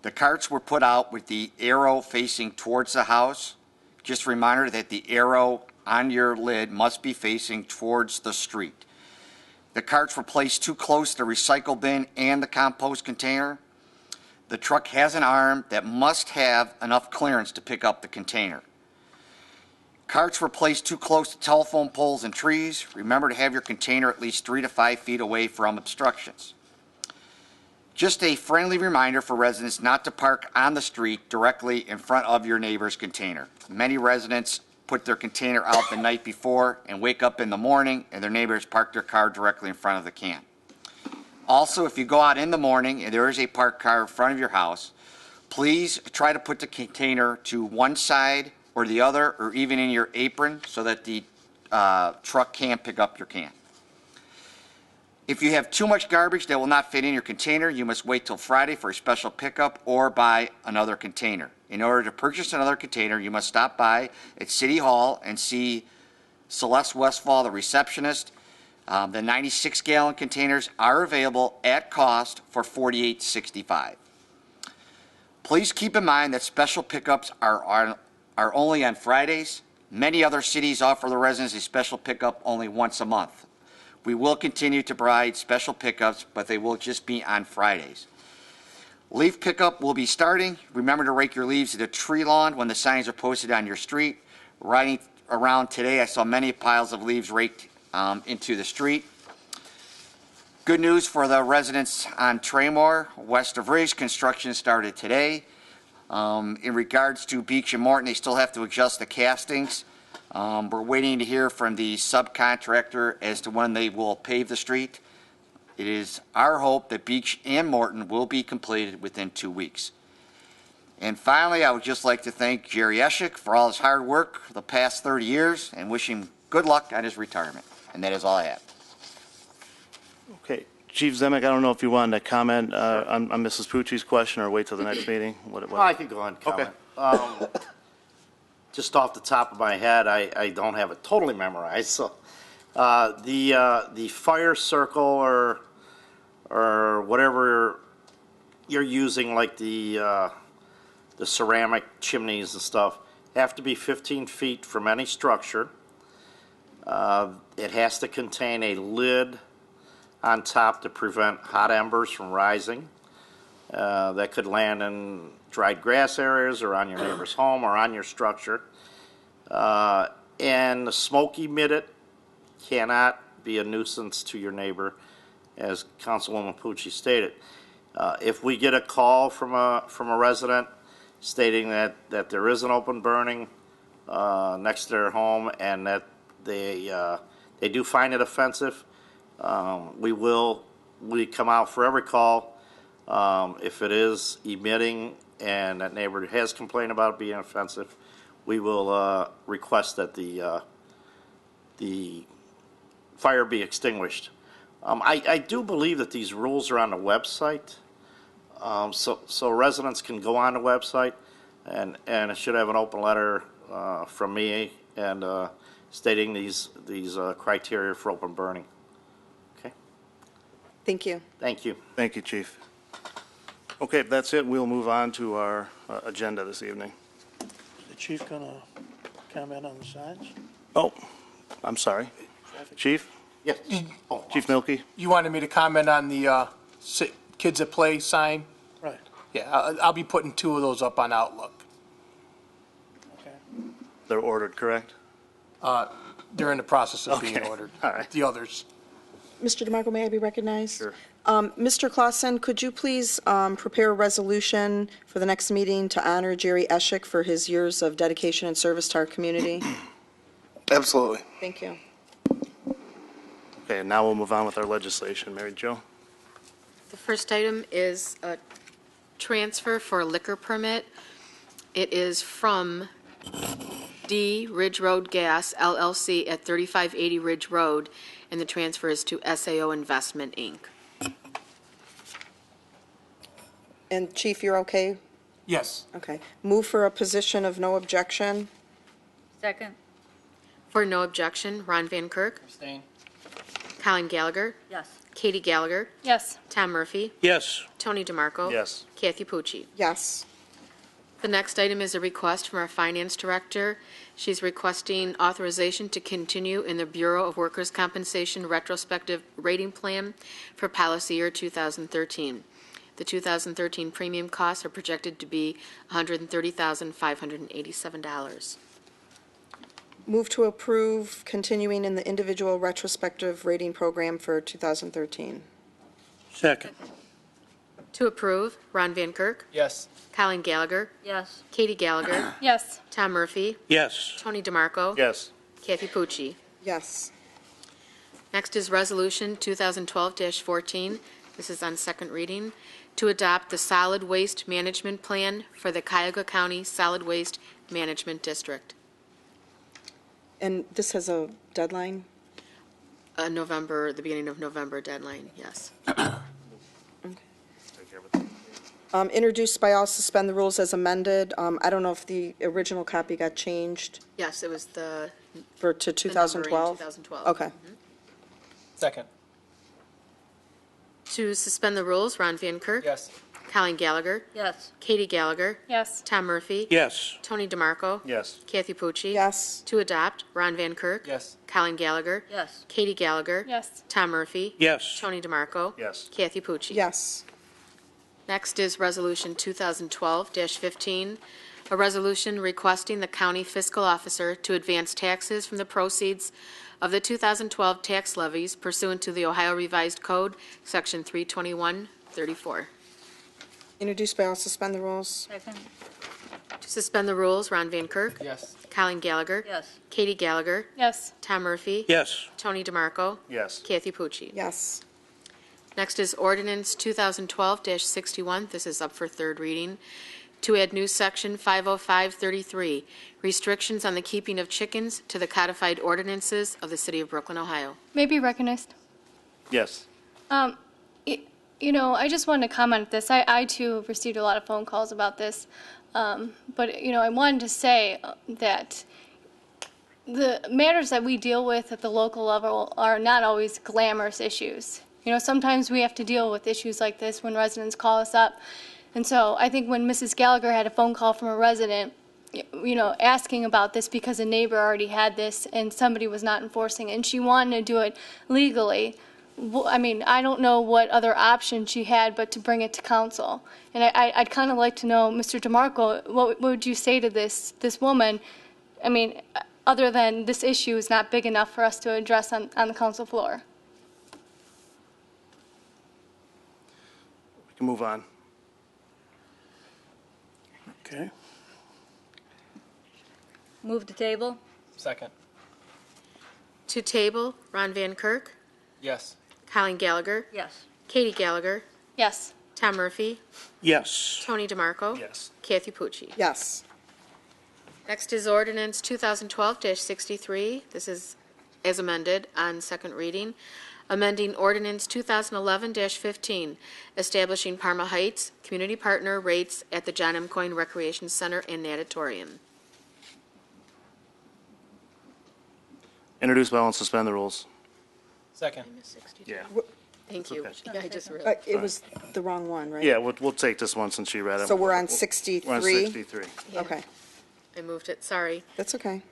the carts were put out with the arrow facing towards the house. Just a reminder that the arrow on your lid must be facing towards the street. The carts were placed too close to the recycle bin and the compost container. The truck has an arm that must have enough clearance to pick up the container. Carts were placed too close to telephone poles and trees. Remember to have your container at least 3 to 5 feet away from obstructions. Just a friendly reminder for residents not to park on the street directly in front of your neighbor's container. Many residents put their container out the night before and wake up in the morning and their neighbors park their car directly in front of the can. Also, if you go out in the morning and there is a parked car in front of your house, please try to put the container to one side or the other, or even in your apron, so that the truck can pick up your can. If you have too much garbage that will not fit in your container, you must wait till Friday for a special pickup or buy another container. In order to purchase another container, you must stop by at City Hall and see Celeste Westfall, the receptionist. The 96-gallon containers are available at cost for $48.65. Please keep in mind that special pickups are only on Fridays. Many other cities offer the residents a special pickup only once a month. We will continue to provide special pickups, but they will just be on Fridays. Leaf pickup will be starting. Remember to rake your leaves at a tree lawn when the signs are posted on your street. Riding around today, I saw many piles of leaves raked into the street. Good news for the residents on Traymore. West of Riggs, construction started today. In regards to Beach and Morton, they still have to adjust the castings. We're waiting to hear from the subcontractor as to when they will pave the street. It is our hope that Beach and Morton will be completed within 2 weeks. And finally, I would just like to thank Jerry Eschik for all his hard work the past 30 years and wish him good luck on his retirement. And that is all I have. Okay, Chief Zemek, I don't know if you wanted to comment on Mrs. Pucci's question or wait till the next meeting? Well, I could go on and comment. Okay. Just off the top of my head, I don't have it totally memorized. So the fire circle or whatever you're using, like the ceramic chimneys and stuff, have to be 15 feet from any structure. It has to contain a lid on top to prevent hot embers from rising. That could land in dried grass areas or on your neighbor's home or on your structure. And the smoke emitted cannot be a nuisance to your neighbor, as Councilwoman Pucci stated. If we get a call from a resident stating that there is an open burning next to their home and that they do find it offensive, we come out for every call. If it is emitting and that neighbor has complained about it being offensive, we will request that the fire be extinguished. I do believe that these rules are on the website, so residents can go on the website, and it should have an open letter from me and stating these criteria for open burning. Okay. Thank you. Thank you. Thank you, Chief. Okay, if that's it, we'll move on to our agenda this evening. Is the chief going to comment on the signs? Oh, I'm sorry. Chief? Yes. Oh, Chief Milkey? You wanted me to comment on the Kids at Play sign? Right. Yeah, I'll be putting 2 of those up on Outlook. Okay. They're ordered, correct? They're in the process of being Okay. ordered. All right. The others. Mr. DeMarco, may I be recognized? Sure. Mr. Clausen, could you please prepare a resolution for the next meeting to honor Jerry Eschik for his years of dedication and service to our community? Absolutely. Thank you. Okay, now we'll move on with our legislation. Mary Jo? The first item is a transfer for a liquor permit. It is from D Ridge Road Gas LLC at 3580 Ridge Road, and the transfer is to SAO Investment, Inc. And Chief, you're okay? Yes. Okay. Move for a position of no objection. Second. For no objection, Ron Van Kirk, Abstain. Colin Gallagher, Yes. Katie Gallagher, Yes. Tom Murphy, Yes. Tony DeMarco. Yes. Kathy Pucci. Yes. The next item is a request from our Finance Director. She's requesting authorization to continue in the Bureau of Workers' Compensation retrospective rating plan for policy year 2013. The 2013 premium costs are projected to be $130,587. Move to approve continuing in the individual retrospective rating program for 2013. Second. To approve, Ron Van Kirk, Yes. Colin Gallagher, Yes. Katie Gallagher, Yes. Tom Murphy, Yes. Tony DeMarco. Yes. Kathy Pucci. Yes. Next is Resolution 2012-14. This is on second reading. To adopt the Solid Waste Management Plan for the Cuyahoga County Solid Waste Management District. And this has a deadline? The beginning of November deadline, yes. Introduced by all, suspend the rules as amended. I don't know if the original copy got changed Yes, it was to the numbering, 2012? 2012. Okay. Second. To suspend the rules, Ron Van Kirk. Yes. Colin Gallagher, Yes. Katie Gallagher, Yes. Tom Murphy, Yes. Tony DeMarco, Yes. Kathy Pucci. Yes. To adopt, Ron Van Kirk. Yes. Colin Gallagher, Yes. Katie Gallagher, Yes. Tom Murphy, Yes. Tony DeMarco, Yes. Kathy Pucci. Yes. Next is Resolution 2012-15, a resolution requesting the county fiscal officer to advance taxes from the proceeds of the 2012 tax levies pursuant to the Ohio Revised Code, Section 321-34. Introduced by all, suspend the rules. Second. To suspend the rules, Ron Van Kirk. Yes. Colin Gallagher. Yes. Katie Gallagher. Yes. Tom Murphy. Yes. Tony DeMarco. Yes. Kathy Pucci. Yes. Next is Ordinance 2012-61. This is up for third reading. To add new Section 50533, restrictions on the keeping of chickens to the codified ordinances of the City of Brooklyn, Ohio. May be recognized. Yes. You know, I just wanted to comment on this. I too have received a lot of phone calls about this. But, you know, I wanted to say that the matters that we deal with at the local level are not always glamorous issues. You know, sometimes we have to deal with issues like this when residents call us up. And so I think when Mrs. Gallagher had a phone call from a resident, you know, asking about this because a neighbor already had this and somebody was not enforcing it, and she wanted to do it legally, I mean, I don't know what other option she had but to bring it to council. And I'd kind of like to know, Mr. DeMarco, what would you say to this woman? I mean, other than this issue is not big enough for us to address on the council floor. We can move on. Okay. Move to table? Second. To table, Ron Van Kirk, Yes. Colleen Gallagher, Yes. Katie Gallagher, Yes. Tom Murphy, Yes. Tony DeMarco. Yes. Kathy Pucci. Yes. Next is ordinance 2012-63. This is as amended on second reading. Amending ordinance 2011-15, establishing Parma Heights community partner rates at the John M. Coyne Recreation Center and Natatorium. Introduce by all and suspend the rules. Second. Yeah. Thank you. okay. Yeah, I just realized. It was the wrong one, right? Yeah, we'll take this one since she read it. So we're on We're on 63? 63. Okay, I moved it, sorry. that's okay.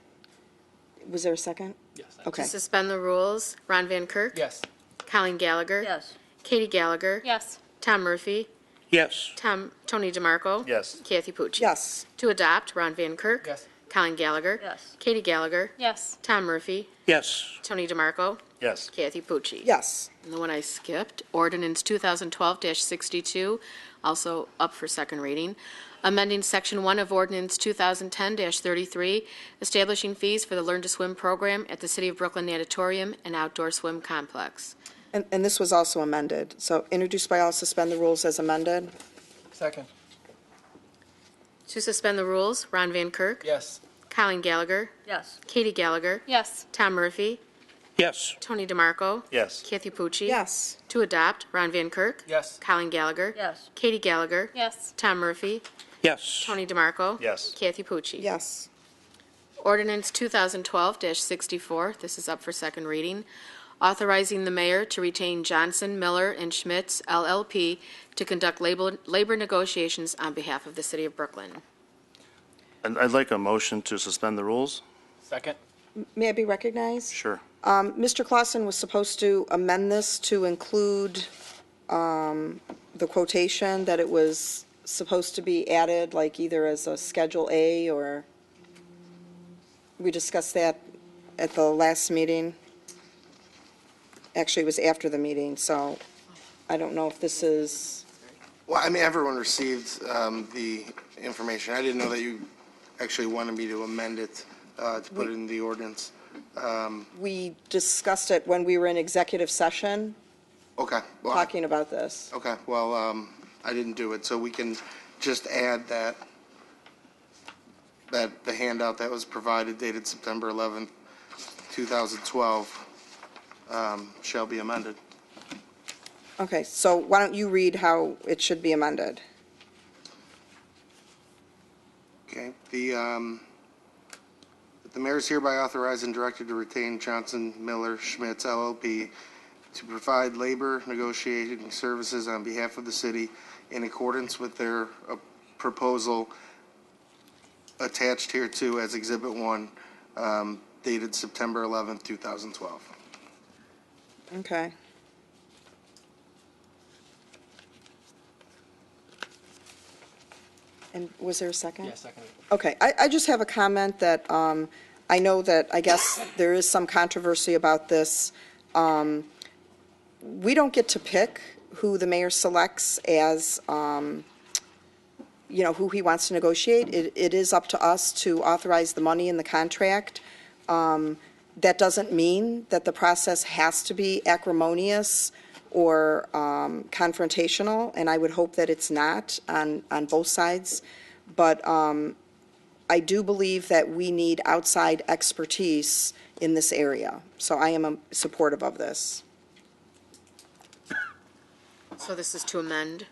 Was there a second? Yes. Okay. To suspend the rules, Ron Van Kirk. Yes. Colleen Gallagher. Yes. Katie Gallagher. Yes. Tom Murphy. Yes. Tony DeMarco. Yes. Kathy Pucci. Yes. To adopt, Ron Van Kirk. Yes. Colleen Gallagher. Yes. Katie Gallagher. Yes. Tom Murphy. Yes. Tony DeMarco. Yes. Kathy Pucci. Yes. And the one I skipped, ordinance 2012-62, also up for second reading. Amending section 1 of ordinance 2010-33, establishing fees for the Learn to Swim program at the City of Brooklyn Natatorium and Outdoor Swim Complex. And this was also amended. So introduced by all, suspend the rules as amended? Second. To suspend the rules, Ron Van Kirk. Yes. Colleen Gallagher. Yes. Katie Gallagher. Yes. Tom Murphy. Yes. Tony DeMarco. Yes. Kathy Pucci. Yes. To adopt, Ron Van Kirk. Yes. Colleen Gallagher. Yes. Katie Gallagher. Yes. Tom Murphy. Yes. Tony DeMarco. Yes. Kathy Pucci. Yes. Ordinance 2012-64, this is up for second reading, authorizing the mayor to retain Johnson, Miller, and Schmitz LLP to conduct labor negotiations on behalf of the City of Brooklyn. I'd like a motion to suspend the rules. Second. May I be recognized? Sure. Mr. Clausen was supposed to amend this to include the quotation that it was supposed to be added, like either as a Schedule A or, we discussed that at the last meeting. Actually, it was after the meeting, so I don't know if this is, Well, I mean, everyone received the information. I didn't know that you actually wanted me to amend it to put it in the ordinance. we discussed it when we were in executive session, Okay. Well, talking about this. okay. Well, I didn't do it, so we can just add that the handout that was provided dated September 11th, 2012, shall be amended. Okay, so why don't you read how it should be amended? Okay, the mayor is hereby authorized and directed to retain Johnson, Miller, Schmitz LLP to provide labor negotiating services on behalf of the city in accordance with their proposal attached hereto as Exhibit 1, dated September 11th, 2012. Okay. And was there a second? Yes, second. Okay, I just have a comment that I know that, I guess, there is some controversy about this. We don't get to pick who the mayor selects as, who he wants to negotiate. It is up to us to authorize the money in the contract. That doesn't mean that the process has to be acrimonious or confrontational, and I would hope that it's not on both sides. But I do believe that we need outside expertise in this area. So I am supportive of this. So this is to amend.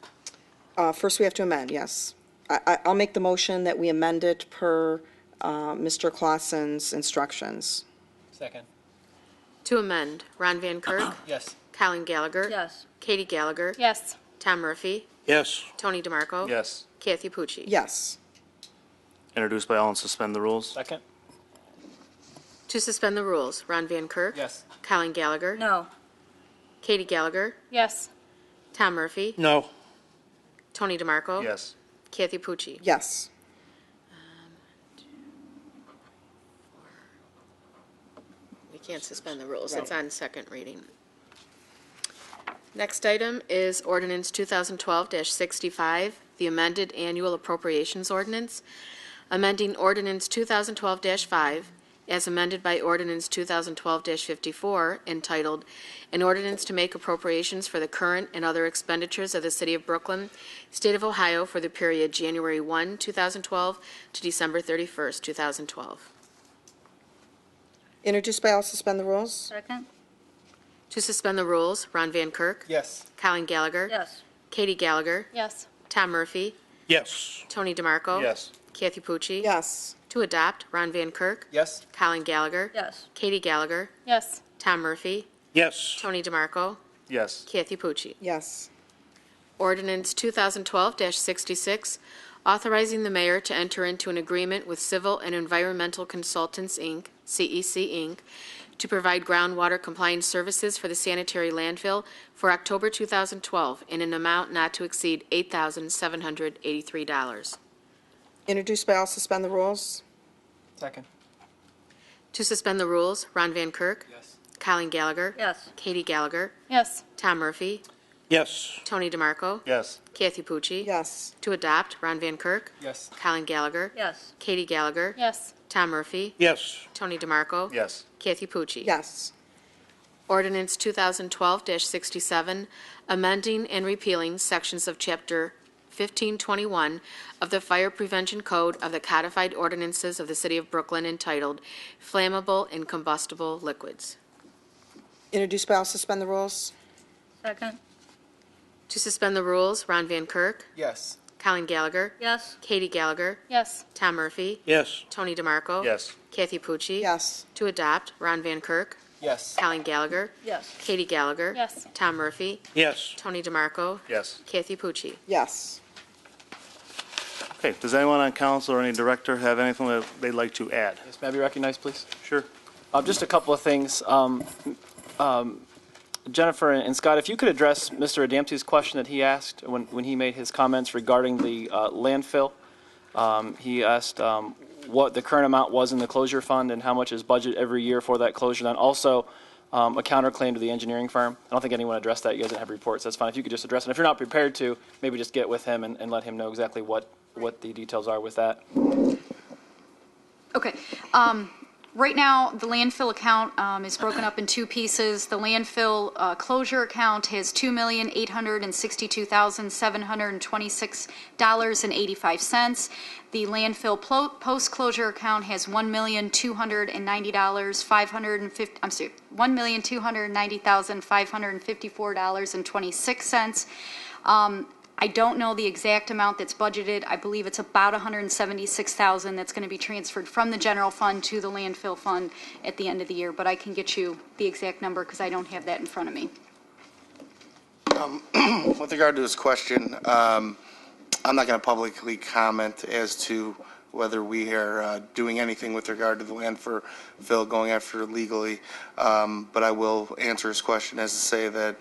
First, we have to amend, yes. I'll make the motion that we amend it per Mr. Clausen's instructions. Second. To amend, Ron Van Kirk. Yes. Colleen Gallagher. Yes. Katie Gallagher. Yes. Tom Murphy. Yes. Tony DeMarco. Yes. Kathy Pucci. Yes. Introduce by all and suspend the rules. Second. To suspend the rules, Ron Van Kirk. Yes. Colleen Gallagher. No. Katie Gallagher. Yes. Tom Murphy. No. Tony DeMarco. Yes. Kathy Pucci. Yes. Can't suspend the rules. It's on second reading. Next item is ordinance 2012-65, the amended annual appropriations ordinance, amending ordinance 2012-5 as amended by ordinance 2012-54 entitled, "An Ordinance to Make Appropriations for the Current and Other Expenditures of the City of Brooklyn, State of Ohio for the period January 1, 2012 to December 31st, 2012." Introduced by all, suspend the rules? Second? To suspend the rules, Ron Van Kirk, Yes. Colin Gallagher, Yes. Katie Gallagher, Yes. Tom Murphy, Yes. Tony DeMarco. Yes. Kathy Pucci. Yes. To adopt, Ron Van Kirk, Yes. Colin Gallagher, Yes. Katie Gallagher, Yes. Tom Murphy, Yes. Tony DeMarco, Yes. Kathy Pucci. Yes. Ordinance 2012-66, authorizing the mayor to enter into an agreement with Civil and Environmental Consultants, Inc., CEC, Inc., to provide groundwater compliance services for the sanitary landfill for October 2012 in an amount not to exceed $8,783. Introduced by all, suspend the rules? Second. To suspend the rules, Ron Van Kirk, Yes. Colin Gallagher, Yes. Katie Gallagher, Yes. Tom Murphy, Yes. Tony DeMarco, Yes. Kathy Pucci. Yes. To adopt, Ron Van Kirk, Yes. Colin Gallagher, Yes. Katie Gallagher, Yes. Tom Murphy, Yes. Tony DeMarco, Yes. Kathy Pucci. Yes. Ordinance 2012-67, amending and repealing sections of Chapter 1521 of the Fire Prevention Code of the Codified Ordinances of the City of Brooklyn entitled Flammable and Combustible Liquids. Introduced by all, suspend the rules? Second? To suspend the rules, Ron Van Kirk, Yes. Colin Gallagher, Yes. Katie Gallagher, Yes. Tom Murphy, Yes. Tony DeMarco. Yes. Kathy Pucci. Yes. To adopt, Ron Van Kirk, Yes. Colin Gallagher, Yes. Katie Gallagher. Yes. Tom Murphy, Yes. Tony DeMarco, Yes. Kathy Pucci. Yes. Okay, does anyone on council or any director have anything that they'd like to add? Yes, may I be recognized, please? Sure. Just a couple of things. Jennifer and Scott, if you could address Mr. Adamski's question that he asked when he made his comments regarding the landfill. He asked what the current amount was in the closure fund and how much is budgeted every year for that closure. Then also a counterclaim to the engineering firm. I don't think anyone addressed that. You guys didn't have reports. That's fine. If you could just address it. If you're not prepared to, maybe just get with him and let him know exactly what the details are with that. Okay. Right now, the landfill account is broken up in two pieces. The landfill closure account has $2,862,726.85. The landfill post-closure account has $1,290,554.26. I don't know the exact amount that's budgeted. I believe it's about $176,000 that's going to be transferred from the general fund to the landfill fund at the end of the year, but I can get you the exact number because I don't have that in front of me. With regard to his question, I'm not going to publicly comment as to whether we are doing anything with regard to the landfill going after legally, but I will answer his question as to say that